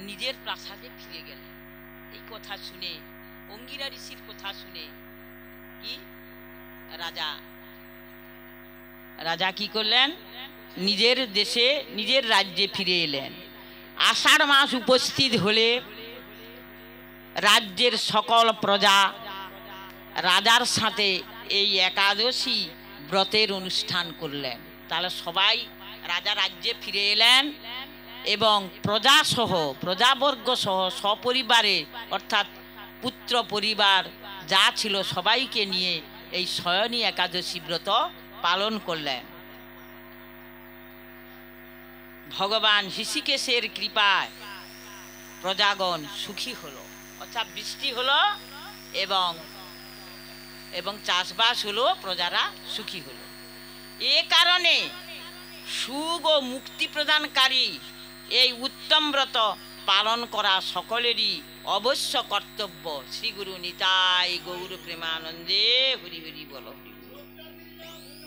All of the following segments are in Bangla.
নিজের প্রাসাদে ফিরে গেলেন। এই কথা শুনে, অঙ্গিরা ঋষির কথা শুনে কি রাজা কি করলেন? নিজের দেশে, নিজের রাজ্যে ফিরে এলেন। আষাঢ় মাস উপস্থিত হলে রাজ্যের সকল প্রজা রাজার সাথে এই একাদশী ব্রতের অনুষ্ঠান করলেন। তাহলে সবাই রাজা রাজ্যে ফিরে এলেন এবং প্রজাবর্গ সহ সপরিবারে, অর্থাৎ পুত্র পরিবার যা ছিল সবাইকে নিয়ে এই শয়নী একাদশী ব্রত পালন করলেন। ভগবান ঋষিকেশের কৃপায় প্রজাগণ সুখী হলো, অর্থাৎ বৃষ্টি হলো এবং চাষবাস হলো, প্রজারা সুখী হলো। এ কারণে সুখ ও মুক্তি প্রদানকারী এই উত্তম ব্রত পালন করা সকলেরই অবশ্য কর্তব্য। শ্রী গুরু নিতাই গৌর প্রেমানন্দে হরি হরি বল।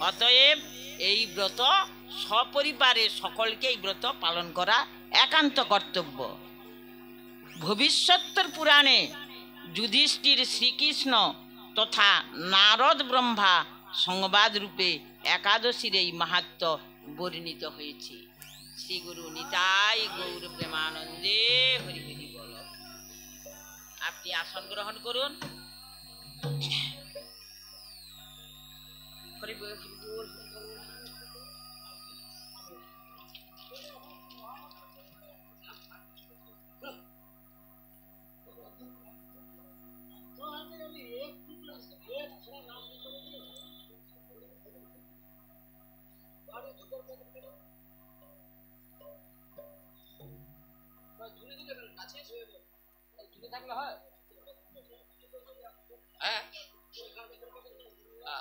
অতএব এই ব্রত সপরিবারে সকলকে এই ব্রত পালন করা একান্ত কর্তব্য। ভবিষ্যত্তর পুরাণে যুধিষ্ঠির শ্রীকৃষ্ণ তথা নারদ ব্রহ্মা সংবাদ রূপে একাদশীর এই মাহাত্ম্য বর্ণিত হয়েছে। শ্রী গুরু নিতাই গৌর প্রেমানন্দে হরি হরি বল। আপনি আসন গ্রহণ করুন। হরি বল হরি বল।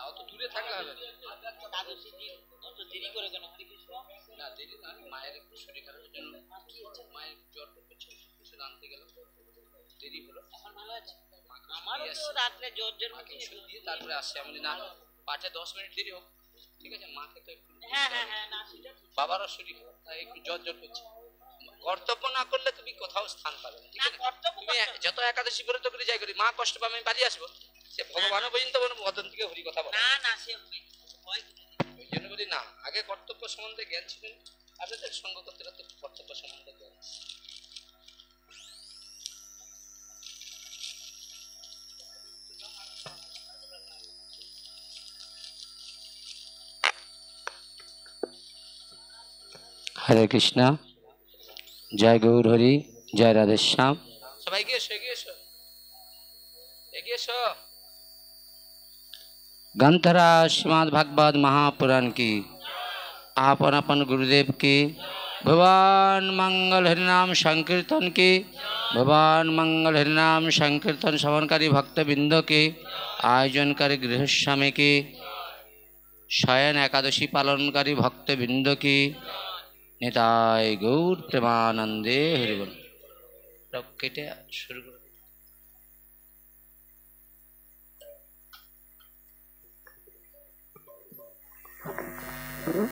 অত দূরে থাকলে হবে অত দেরি করে কেন? হরে কৃষ্ণ। না দেরি না, মায়ের একটু শরীর খারাপের জন্য, মায়ের জ্বর করছে, ওষুধ আনতে গেল, দেরি হলো। এখন ভালো আছে? আমারও তো রাত্রে জ্বর দিয়ে তারপরে আসছে। আমি না পাঠে 10 মিনিট দেরি হোক, ঠিক আছে? মাকে তো একটু, হ্যাঁ, না সেটা বাবারও শরীর খারাপ, তাই একটু জ্বর করছে। কর্তব্য না করলে তুমি কোথাও স্থান পাবে না, ঠিক আছে? তুমি যত একাদশী ব্রত করে যাই করি, মা কষ্ট পাবে, আমি বাড়ি আসবো, সে ভগবানও পর্যন্ত বদন থেকে হরি কথা বলে না, সে ওই জন্য বলি না, আগে কর্তব্য সম্বন্ধে জ্ঞান ছিল, আপনাদের সঙ্গ করতে করতে কর্তব্য সম্বন্ধে জ্ঞান। হরে কৃষ্ণ, জয় গৌর হরি, জয় রাধেশ্যাম। সবাইকে এসো, এগিয়ে এসো, এগিয়ে এসো। ग्रंथराज श्रीमद् भागवत महापुराण की आपन अपन गुरुदेव की भगवान मंगल हरिनाम संकीर्तन की भगवान मंगल हरिनाम संकीर्तन श्रवणकारी भक्तबिंद के आयोजनकारी गृहस्वामी की शयन एकादशी पालनकारी भक्तबिंद की निताय गौर प्रेमानंदे हरि बोल। केटे शुरू